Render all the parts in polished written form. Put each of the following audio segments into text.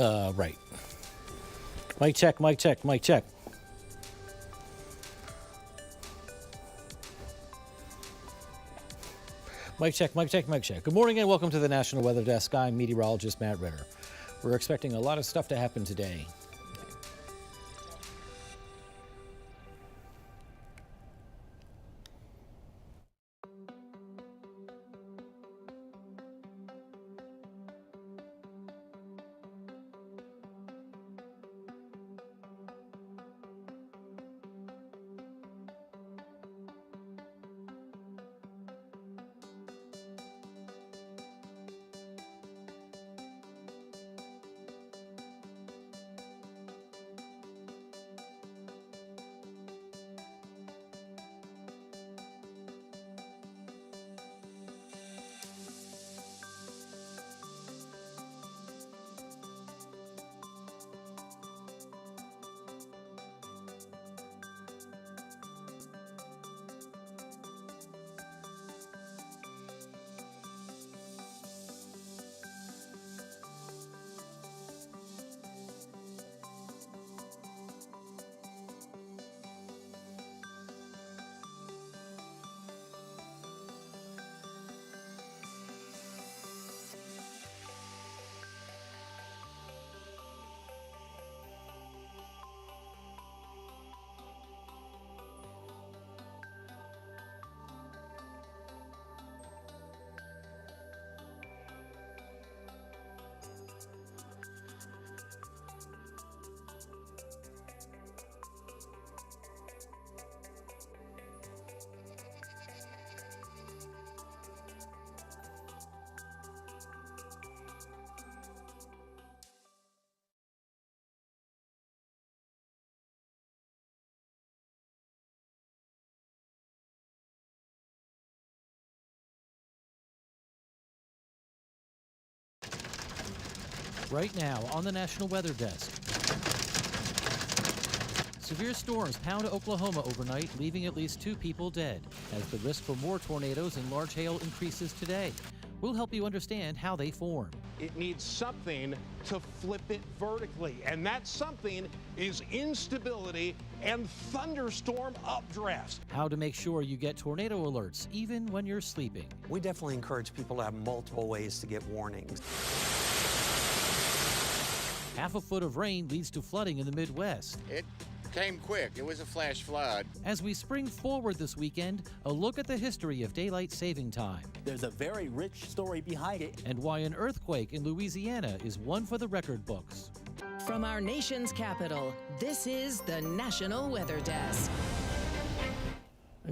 Right. Mic check, mic check, mic check. Mic check, mic check, mic check. Good morning and welcome to the National Weather Desk. I'm meteorologist Matt Ritter. We're expecting a lot of stuff to happen today. Right now on the National Weather Desk. Severe storms pound Oklahoma overnight, leaving at least 2 people dead, as the risk for more tornadoes and large hail increases today. We'll help you understand how they form. It needs something to flip it vertically, and that something is instability and thunderstorm updrafts. How to make sure you get tornado alerts even when you're sleeping. We definitely encourage people to have multiple ways to get warnings. Half a foot of rain leads to flooding in the Midwest. It came quick. It was a flash flood. As we spring forward this weekend, a look at the history of daylight saving time. There's a very rich story behind it. And why an earthquake in Louisiana is one for the record books. From our nation's capital, this is the National Weather Desk.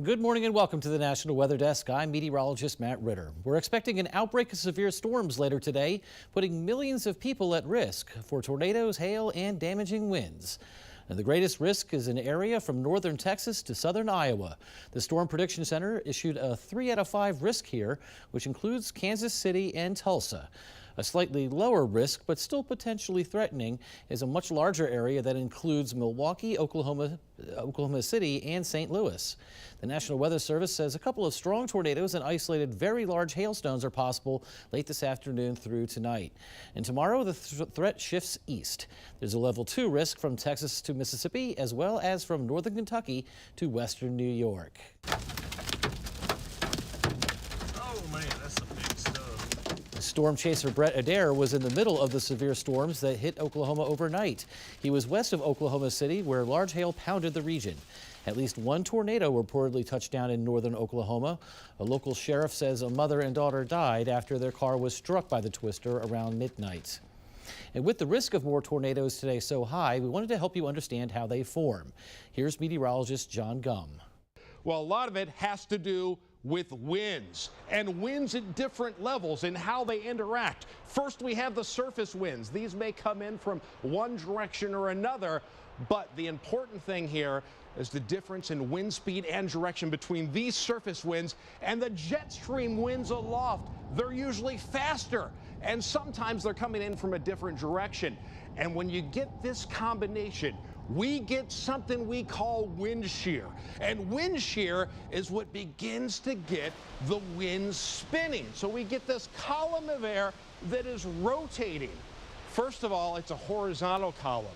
Good morning and welcome to the National Weather Desk. I'm meteorologist Matt Ritter. We're expecting an outbreak of severe storms later today, putting millions of people at risk for tornadoes, hail, and damaging winds. Now, the greatest risk is an area from northern Texas to southern Iowa. The Storm Prediction Center issued a 3 out of 5 risk here, which includes Kansas City and Tulsa. A slightly lower risk, but still potentially threatening, is a much larger area that includes Milwaukee, Oklahoma City, and St. Louis. The National Weather Service says a couple of strong tornadoes and isolated very large hailstones are possible late this afternoon through tonight. And tomorrow, the threat shifts east. There's a level 2 risk from Texas to Mississippi, as well as from northern Kentucky to western New York. Storm chaser Brett Adair was in the middle of the severe storms that hit Oklahoma overnight. He was west of Oklahoma City, where large hail pounded the region. At least 1 tornado reportedly touched down in northern Oklahoma. A local sheriff says a mother and daughter died after their car was struck by the twister around midnight. And with the risk of more tornadoes today so high, we wanted to help you understand how they form. Here's meteorologist John Gum. Well, a lot of it has to do with winds, and winds at different levels and how they interact. First, we have the surface winds. These may come in from one direction or another, but the important thing here is the difference in wind speed and direction between these surface winds and the jet stream winds aloft. They're usually faster, and sometimes they're coming in from a different direction. And when you get this combination, we get something we call wind shear. And wind shear is what begins to get the winds spinning. So we get this column of air that is rotating First of all, it's a horizontal column.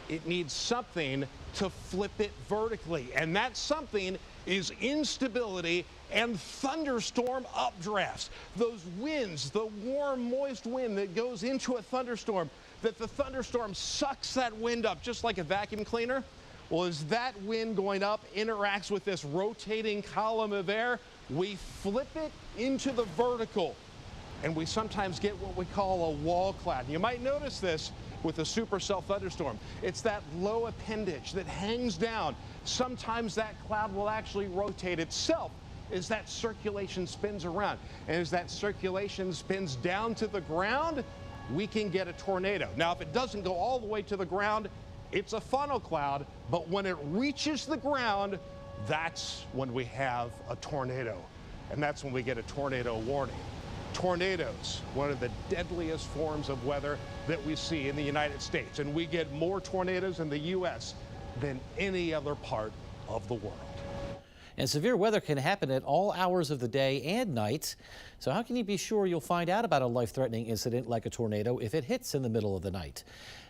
It needs something to flip it vertically, and that something is instability and thunderstorm updrafts. Those winds, the warm, moist wind that goes into a thunderstorm, that the thunderstorm sucks that wind up just like a vacuum cleaner. Well, as that wind going up interacts with this rotating column of air, we flip it into the vertical, and we sometimes get what we call a wall cloud. You might notice this with a supercell thunderstorm. It's that low appendage that hangs down. Sometimes that cloud will actually rotate itself as that circulation spins around. And as that circulation spins down to the ground, we can get a tornado. Now, if it doesn't go all the way to the ground, it's a funnel cloud, but when it reaches the ground, that's when we have a tornado. And that's when we get a tornado warning. Tornadoes, one of the deadliest forms of weather that we see in the United States. And we get more tornadoes in the U.S. than any other part of the world. And severe weather can happen at all hours of the day and night. So how can you be sure you'll find out about a life-threatening incident like a tornado if it hits in the middle of the night?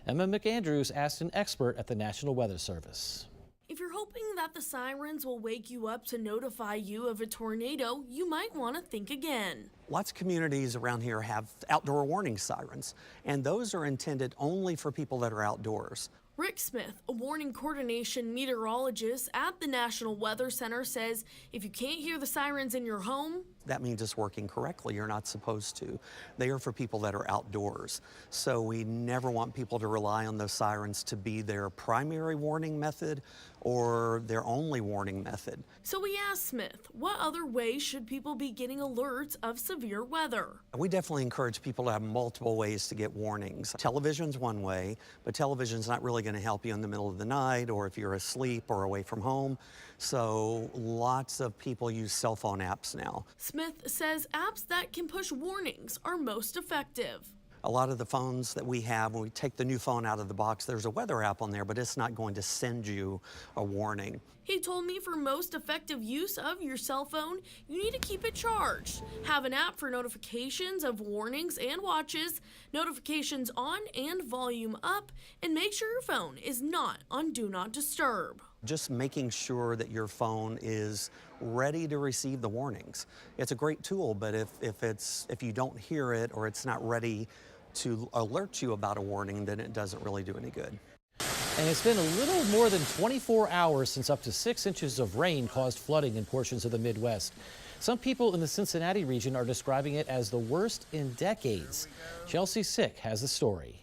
Emma McAndrews asked an expert at the National Weather Service. If you're hoping that the sirens will wake you up to notify you of a tornado, you might want to think again. Lots of communities around here have outdoor warning sirens, and those are intended only for people that are outdoors. Rick Smith, a warning coordination meteorologist at the National Weather Center, says if you can't hear the sirens in your home, that means it's working correctly. You're not supposed to. They are for people that are outdoors. So we never want people to rely on those sirens to be their primary warning method or their only warning method. So we asked Smith, what other ways should people be getting alerts of severe weather? We definitely encourage people to have multiple ways to get warnings. Television's one way, but television's not really going to help you in the middle of the night or if you're asleep or away from home. So lots of people use cell phone apps now. Smith says apps that can push warnings are most effective. A lot of the phones that we have, when we take the new phone out of the box, there's a weather app on there, but it's not going to send you a warning. He told me for most effective use of your cell phone, you need to keep it charged. Have an app for notifications of warnings and watches, notifications on and volume up, and make sure your phone is not on Do Not Disturb. Just making sure that your phone is ready to receive the warnings. It's a great tool, but if you don't hear it or it's not ready to alert you about a warning, then it doesn't really do any good. And it's been a little more than 24 hours since up to 6 inches of rain caused flooding in portions of the Midwest. Some people in the Cincinnati region are describing it as the worst in decades. Chelsea Sick has the story.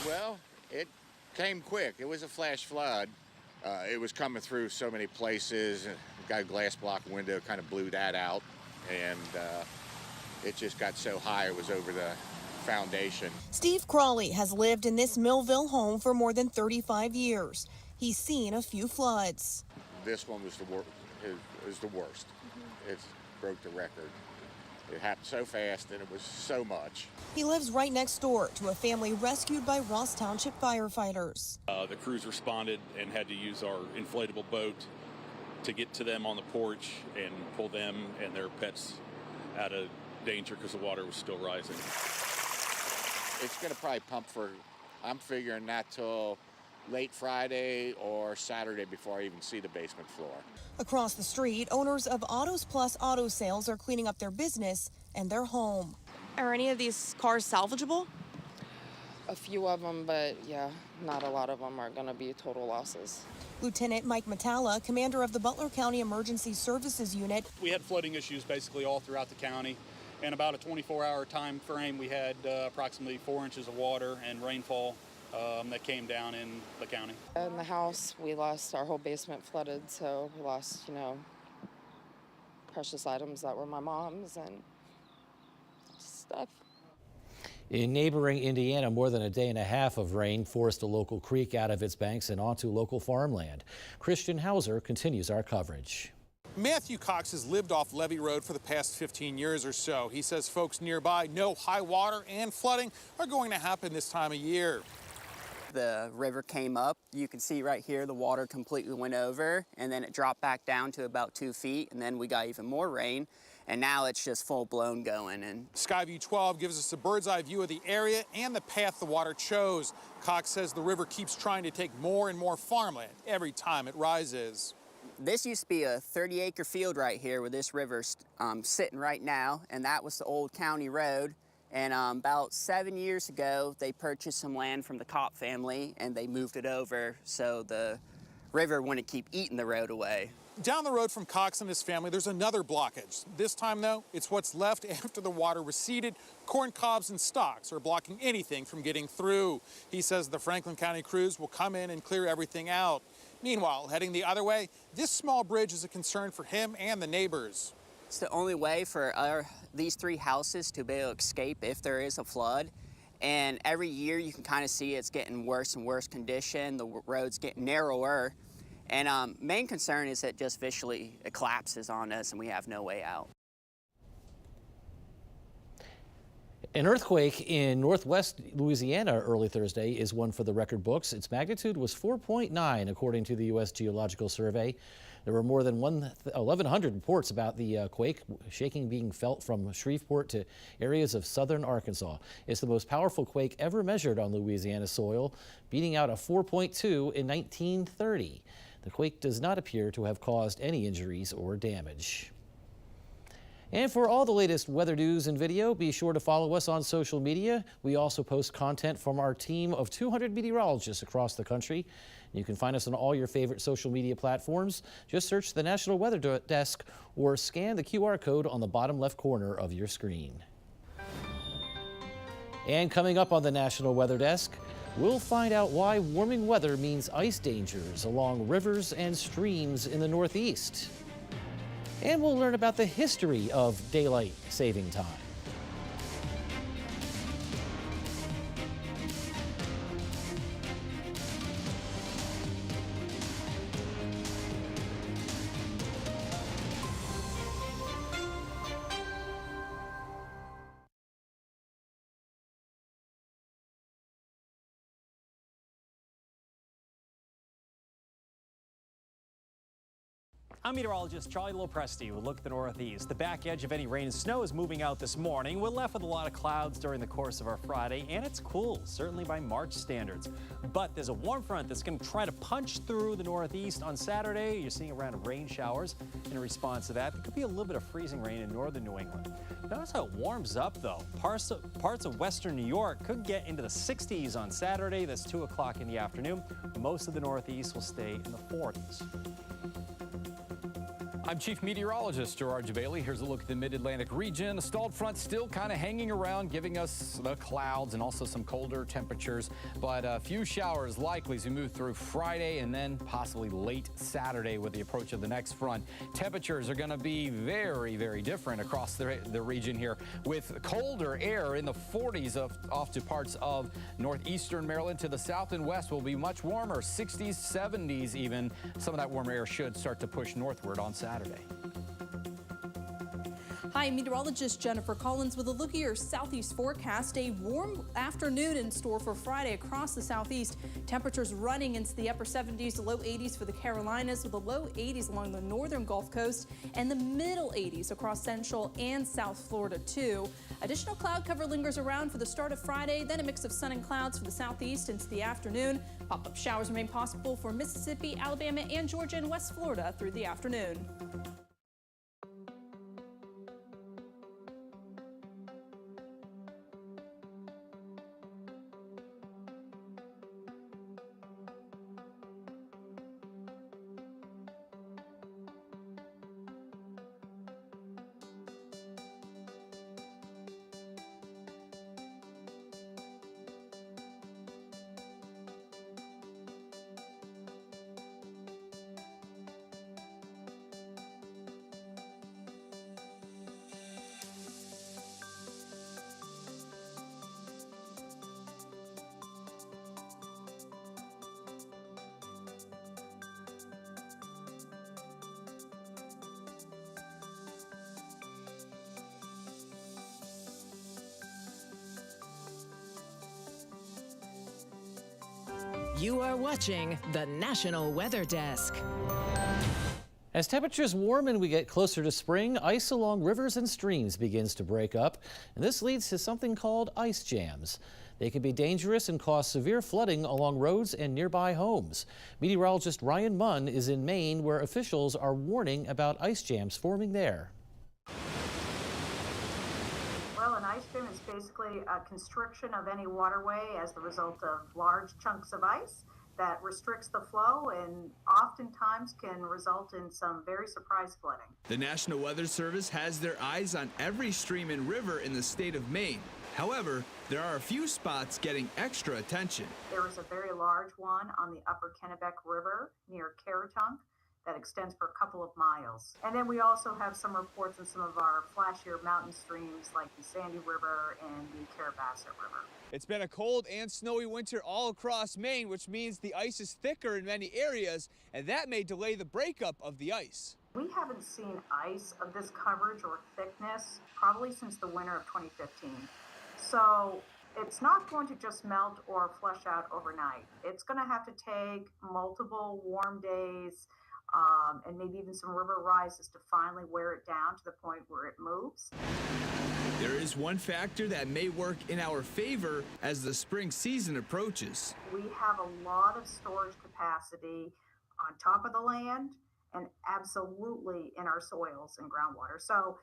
Well, it came quick. It was a flash flood. It was coming through so many places. Got a glass block window, kind of blew that out, and it just got so high it was over the foundation. Steve Crawley has lived in this Millville home for more than 35 years. He's seen a few floods. This one was the worst. It broke the record. It happened so fast and it was so much. He lives right next door to a family rescued by Ross Township firefighters. The crews responded and had to use our inflatable boat to get to them on the porch and pull them and their pets out of danger because the water was still rising. It's going to probably pump for, I'm figuring, not till late Friday or Saturday before I even see the basement floor. Across the street, owners of Autos Plus Auto Sales are cleaning up their business and their home. Are any of these cars salvageable? A few of them, but yeah, not a lot of them are going to be total losses. Lieutenant Mike Matala, commander of the Butler County Emergency Services Unit. We had flooding issues basically all throughout the county. In about a 24-hour time frame, we had approximately 4 inches of water and rainfall that came down in the county. In the house, we lost our whole basement flooded, so we lost, precious items that were my mom's and stuff. In neighboring Indiana, more than a day and a half of rain forced a local creek out of its banks and onto local farmland. Christian Hauser continues our coverage. Matthew Cox has lived off Levee Road for the past 15 years or so. He says folks nearby know high water and flooding are going to happen this time of year. The river came up. You can see right here the water completely went over, and then it dropped back down to about 2 feet, and then we got even more rain. and now it's just full blown going. And Skyview 12 gives us a bird's eye view of the area and the path the water chose. Cox says the river keeps trying to take more and more farmland every time it rises. This used to be a 30-acre field right here where this river's sitting right now, and that was the old county road. And about 7 years ago, they purchased some land from the Kopp family, and they moved it over so the river wouldn't keep eating the road away. Down the road from Cox and his family, there's another blockage. This time, though, it's what's left after the water receded. Corn cobs and stalks are blocking anything from getting through. He says the Franklin County crews will come in and clear everything out. Meanwhile, heading the other way, this small bridge is a concern for him and the neighbors. It's the only way for these 3 houses to be able to escape if there is a flood. And every year you can kind of see it's getting worse and worse condition. The road's getting narrower. And main concern is that just visually it collapses on us and we have no way out. An earthquake in northwest Louisiana early Thursday is one for the record books. Its magnitude was 4.9, according to the U.S. Geological Survey. There were more than 1,100 reports about the quake, shaking being felt from Shreveport to areas of southern Arkansas. It's the most powerful quake ever measured on Louisiana soil, beating out a 4.2 in 1930. The quake does not appear to have caused any injuries or damage. And for all the latest weather news and video, be sure to follow us on social media. We also post content from our team of 200 meteorologists across the country. You can find us on all your favorite social media platforms. Just search the National Weather Desk or scan the QR code on the bottom left corner of your screen. And coming up on the National Weather Desk, we'll find out why warming weather means ice dangers along rivers and streams in the Northeast. And we'll learn about the history of daylight saving time. I'm meteorologist Charlie Lopresti with a look at the Northeast. The back edge of any rain and snow is moving out this morning. We're left with a lot of clouds during the course of our Friday, and it's cool, certainly by March standards. But there's a warm front that's going to try to punch through the Northeast on Saturday. You're seeing a round of rain showers. In response to that, there could be a little bit of freezing rain in northern New England. Notice how it warms up, though. Parts of western New York could get into the 60s on Saturday. That's 2 o'clock in the afternoon. Most of the Northeast will stay in the 40s. I'm Chief Meteorologist Gerard Jabali. Here's a look at the mid-Atlantic region. The stalled front still kind of hanging around, giving us the clouds and also some colder temperatures, but a few showers likely as we move through Friday and then possibly late Saturday with the approach of the next front. Temperatures are going to be very, very different across the region here, with colder air in the 40s off to parts of northeastern Maryland. To the south and west will be much warmer, 60s, 70s even. Some of that warmer air should start to push northward on Saturday. Hi, meteorologist Jennifer Collins with a look at your southeast forecast. A warm afternoon in store for Friday across the southeast. Temperatures running into the upper 70s to low 80s for the Carolinas, with the low 80s along the northern Gulf Coast and the middle 80s across central and south Florida too. Additional cloud cover lingers around for the start of Friday, then a mix of sun and clouds for the southeast into the afternoon. Pop-up showers remain possible for Mississippi, Alabama, and Georgia and West Florida through the afternoon. You are watching the National Weather Desk. As temperatures warm and we get closer to spring, ice along rivers and streams begins to break up, and this leads to something called ice jams. They can be dangerous and cause severe flooding along roads and nearby homes. Meteorologist Ryan Munn is in Maine, where officials are warning about ice jams forming there. Well, an ice jam is basically a constriction of any waterway as the result of large chunks of ice that restricts the flow and oftentimes can result in some very surprise flooding. The National Weather Service has their eyes on every stream and river in the state of Maine. However, there are a few spots getting extra attention. There is a very large one on the upper Kennebec River near Caratunk that extends for a couple of miles. And then we also have some reports in some of our flashier mountain streams like the Sandy River and the Carabasset River. It's been a cold and snowy winter all across Maine, which means the ice is thicker in many areas, and that may delay the breakup of the ice. We haven't seen ice of this coverage or thickness probably since the winter of 2015. So it's not going to just melt or flush out overnight. It's going to have to take multiple warm days and maybe even some river rises to finally wear it down to the point where it moves. There is one factor that may work in our favor as the spring season approaches. We have a lot of storage capacity on top of the land and absolutely in our soils and groundwater. So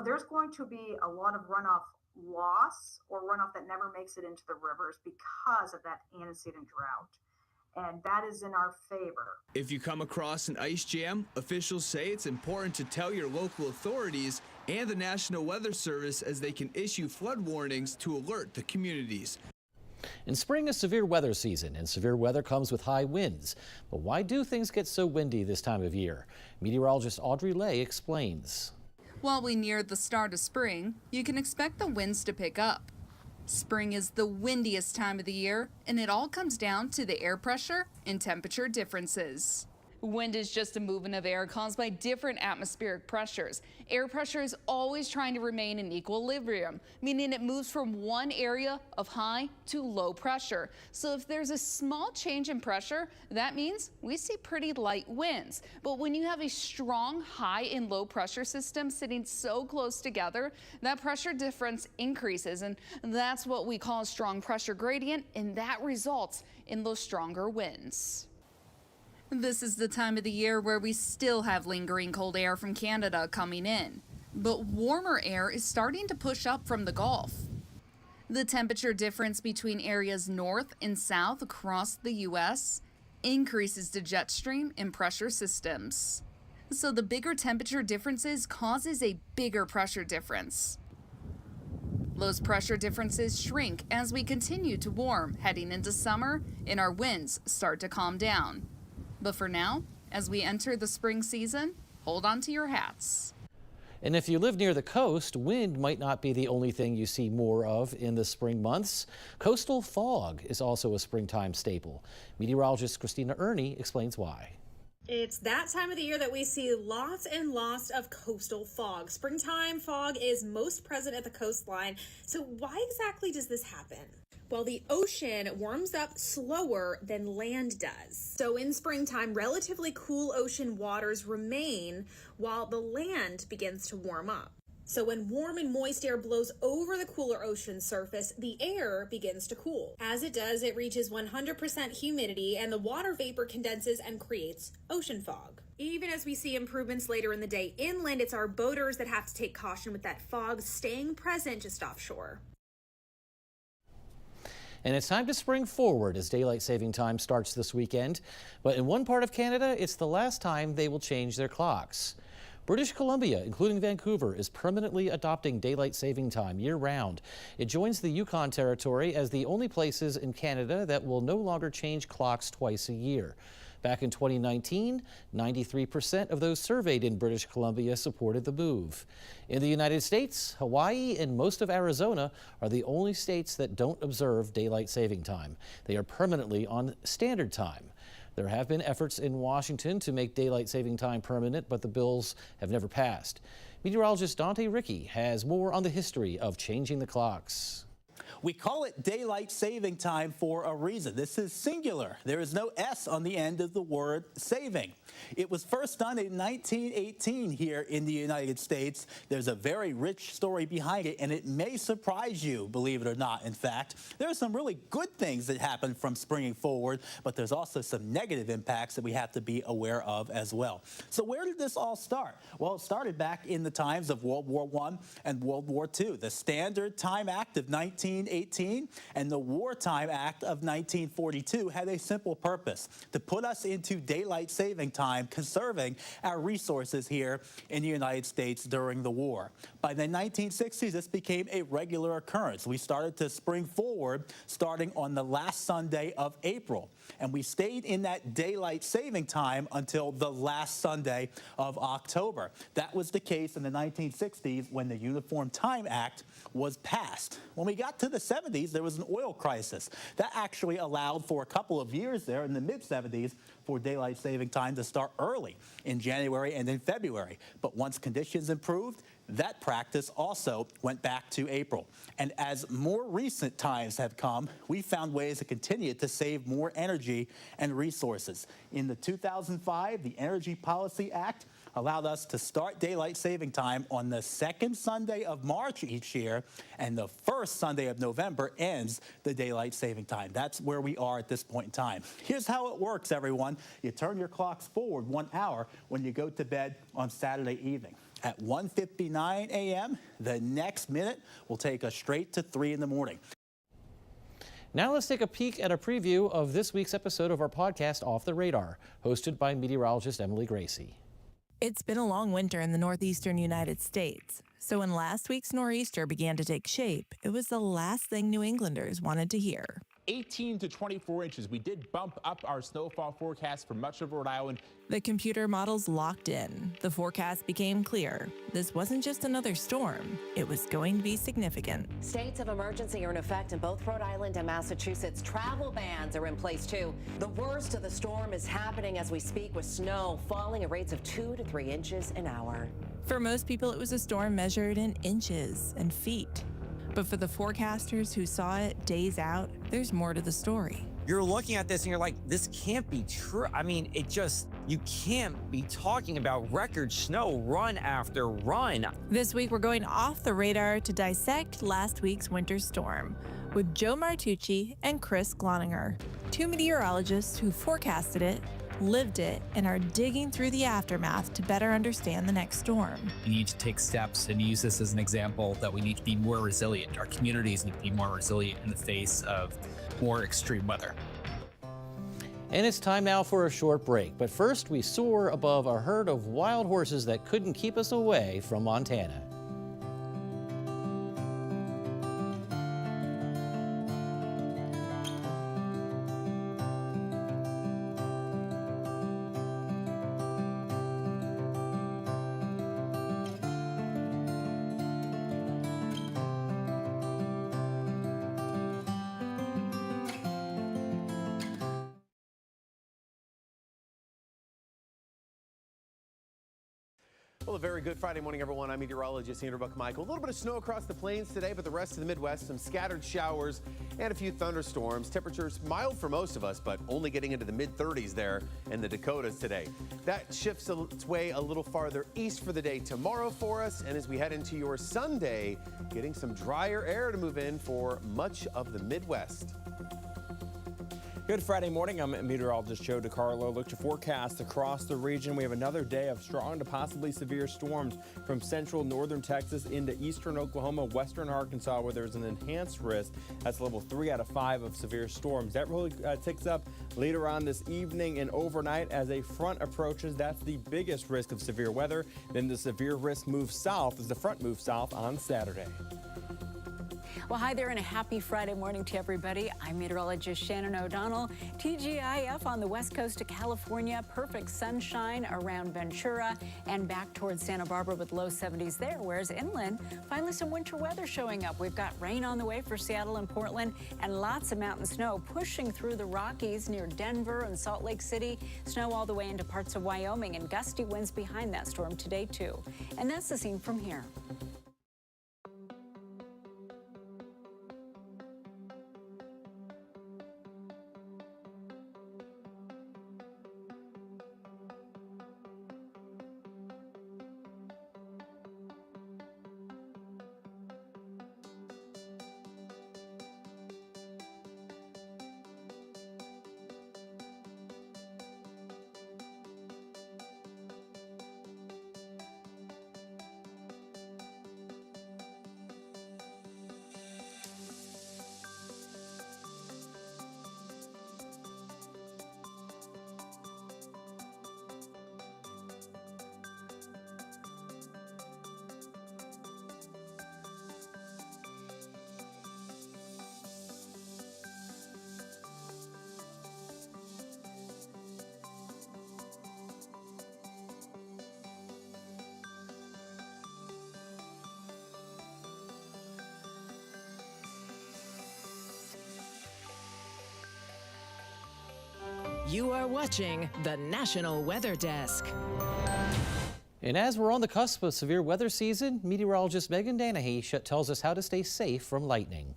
there's going to be a lot of runoff loss or runoff that never makes it into the rivers because of that antecedent drought. And that is in our favor. If you come across an ice jam, officials say it's important to tell your local authorities and the National Weather Service, as they can issue flood warnings to alert the communities. In spring is severe weather season, and severe weather comes with high winds. But why do things get so windy this time of year? Meteorologist Audrey Lay explains. While we near the start of spring, you can expect the winds to pick up. Spring is the windiest time of the year, and it all comes down to the air pressure and temperature differences. Wind is just a movement of air caused by different atmospheric pressures. Air pressure is always trying to remain in equilibrium, meaning it moves from one area of high to low pressure. So if there's a small change in pressure, that means we see pretty light winds. But when you have a strong high and low pressure system sitting so close together, that pressure difference increases, and that's what we call a strong pressure gradient, and that results in those stronger winds. This is the time of the year where we still have lingering cold air from Canada coming in, but warmer air is starting to push up from the Gulf. The temperature difference between areas north and south across the U.S. increases the jet stream and pressure systems. So the bigger temperature differences causes a bigger pressure difference. Those pressure differences shrink as we continue to warm heading into summer and our winds start to calm down. But for now, as we enter the spring season, hold on to your hats. And if you live near the coast, wind might not be the only thing you see more of in the spring months. Coastal fog is also a springtime staple. Meteorologist Christina Ernie explains why. It's that time of the year that we see lots and lots of coastal fog. Springtime fog is most present at the coastline. So why exactly does this happen? Well, the ocean warms up slower than land does. So in springtime, relatively cool ocean waters remain while the land begins to warm up. So when warm and moist air blows over the cooler ocean surface, the air begins to cool. As it does, it reaches 100% humidity and the water vapor condenses and creates ocean fog. Even as we see improvements later in the day inland, it's our boaters that have to take caution with that fog staying present just offshore. And it's time to spring forward as daylight saving time starts this weekend. But in one part of Canada, it's the last time they will change their clocks. British Columbia, including Vancouver, is permanently adopting daylight saving time year-round. It joins the Yukon Territory as the only places in Canada that will no longer change clocks twice a year. Back in 2019, 93% of those surveyed in British Columbia supported the move. In the United States, Hawaii and most of Arizona are the only states that don't observe daylight saving time. They are permanently on standard time. There have been efforts in Washington to make daylight saving time permanent, but the bills have never passed. Meteorologist Dante Ricky has more on the history of changing the clocks. We call it daylight saving time for a reason. This is singular. There is no S on the end of the word saving. It was first done in 1918 here in the United States. There's a very rich story behind it, and it may surprise you, believe it or not. In fact, there are some really good things that happen from springing forward, but there's also some negative impacts that we have to be aware of as well. So where did this all start? Well, it started back in the times of World War I and World War II. The Standard Time Act of 1918 and the Wartime Act of 1942 had a simple purpose: to put us into daylight saving time, conserving our resources here in the United States during the war. By the 1960s, this became a regular occurrence. We started to spring forward starting on the last Sunday of April, and we stayed in that daylight saving time until the last Sunday of October. That was the case in the 1960s when the Uniform Time Act was passed. When we got to the 70s, there was an oil crisis. That actually allowed for a couple of years there in the mid-70s for daylight saving time to start early in January and in February. But once conditions improved, that practice also went back to April. And as more recent times have come, we found ways to continue to save more energy and resources. In the 2005, the Energy Policy Act allowed us to start daylight saving time on the second Sunday of March each year, and the first Sunday of November ends the daylight saving time. That's where we are at this point in time. Here's how it works, everyone. You turn your clocks forward 1 hour when you go to bed on Saturday evening. At 1:59 a.m., the next minute will take us straight to 3 in the morning. Now let's take a peek at a preview of this week's episode of our podcast, Off the Radar, hosted by meteorologist Emily Gracie. It's been a long winter in the northeastern United States, so when last week's nor'easter began to take shape, it was the last thing New Englanders wanted to hear. 18 to 24 inches. We did bump up our snowfall forecast for much of Rhode Island. The computer models locked in. The forecast became clear. This wasn't just another storm. It was going to be significant. States of emergency are in effect in both Rhode Island and Massachusetts. Travel bans are in place, too. The worst of the storm is happening as we speak, with snow falling at rates of 2 to 3 inches an hour. For most people, it was a storm measured in inches and feet. But for the forecasters who saw it days out, there's more to the story. You're looking at this and you're like, this can't be true. I mean, you can't be talking about record snow run after run. This week, we're going off the radar to dissect last week's winter storm with Joe Martucci and Chris Gloninger, two meteorologists who forecasted it, lived it, and are digging through the aftermath to better understand the next storm. We need to take steps and use this as an example that we need to be more resilient. Our communities need to be more resilient in the face of more extreme weather. And it's time now for a short break. But first, we soar above a herd of wild horses that couldn't keep us away from Montana. Well, a very good Friday morning, everyone. I'm meteorologist Andrew Buckmichael. A little bit of snow across the plains today, but the rest of the Midwest, some scattered showers and a few thunderstorms. Temperatures mild for most of us, but only getting into the mid-30s there in the Dakotas today. That shifts its way a little farther east for the day tomorrow for us. And as we head into your Sunday, getting some drier air to move in for much of the Midwest. Good Friday morning. I'm meteorologist Joe DiCarlo. Look to forecast across the region. We have another day of strong to possibly severe storms from central northern Texas into eastern Oklahoma, western Arkansas, where there's an enhanced risk. That's level 3 out of 5 of severe storms. That really ticks up later on this evening and overnight as a front approaches. That's the biggest risk of severe weather. Then the severe risk moves south as the front moves south on Saturday. Well, hi there and a happy Friday morning to everybody. I'm meteorologist Shannon O'Donnell. TGIF on the west coast of California. Perfect sunshine around Ventura and back towards Santa Barbara with low 70s there, whereas inland, finally some winter weather showing up. We've got rain on the way for Seattle and Portland and lots of mountain snow pushing through the Rockies near Denver and Salt Lake City. Snow all the way into parts of Wyoming and gusty winds behind that storm today, too. And that's the scene from here. You are watching the National Weather Desk. And as we're on the cusp of severe weather season, meteorologist Megan Danahy tells us how to stay safe from lightning.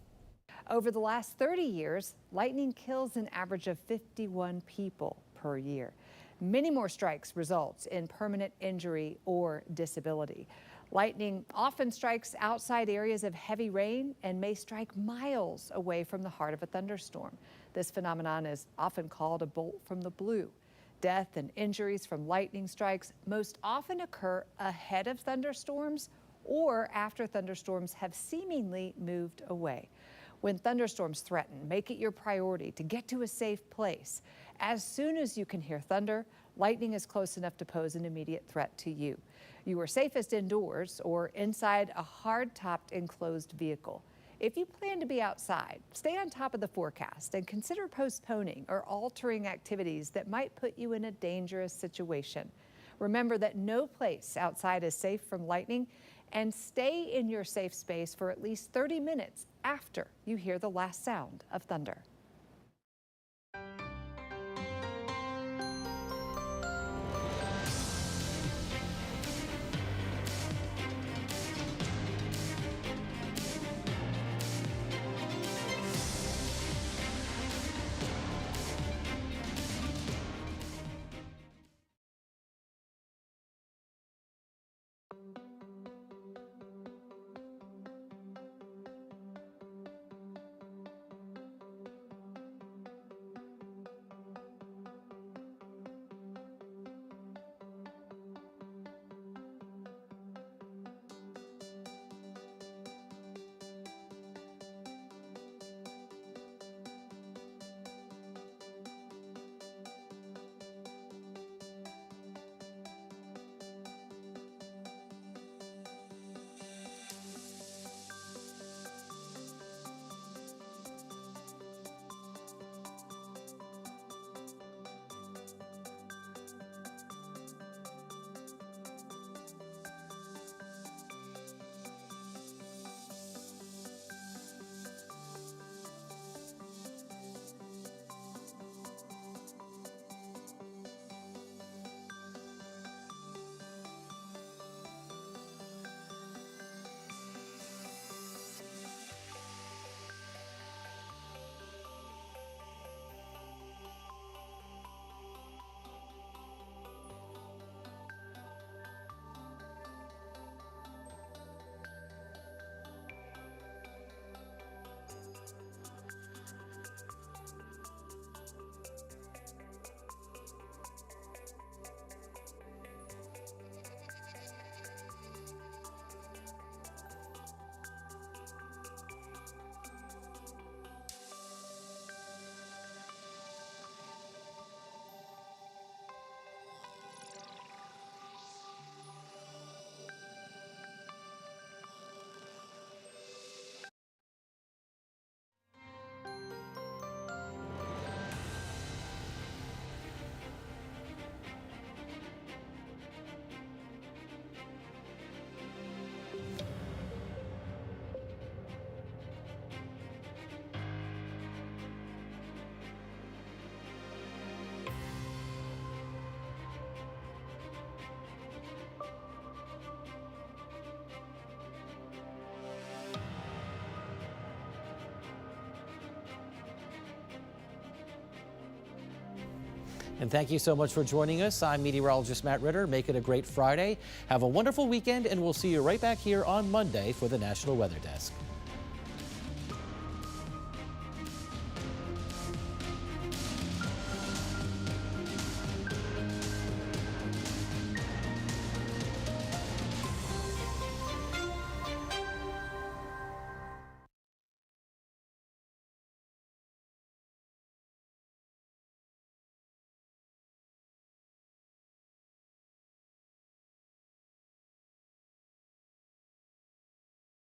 Over the last 30 years, lightning kills an average of 51 people per year. Many more strikes result in permanent injury or disability. Lightning often strikes outside areas of heavy rain and may strike miles away from the heart of a thunderstorm. This phenomenon is often called a bolt from the blue. Death and injuries from lightning strikes most often occur ahead of thunderstorms or after thunderstorms have seemingly moved away. When thunderstorms threaten, make it your priority to get to a safe place. As soon as you can hear thunder, lightning is close enough to pose an immediate threat to you. You are safest indoors or inside a hard-topped enclosed vehicle. If you plan to be outside, stay on top of the forecast and consider postponing or altering activities that might put you in a dangerous situation. Remember that no place outside is safe from lightning, and stay in your safe space for at least 30 minutes after you hear the last sound of thunder. And thank you so much for joining us. I'm meteorologist Matt Ritter. Make it a great Friday. Have a wonderful weekend, and we'll see you right back here on Monday for the National Weather Desk.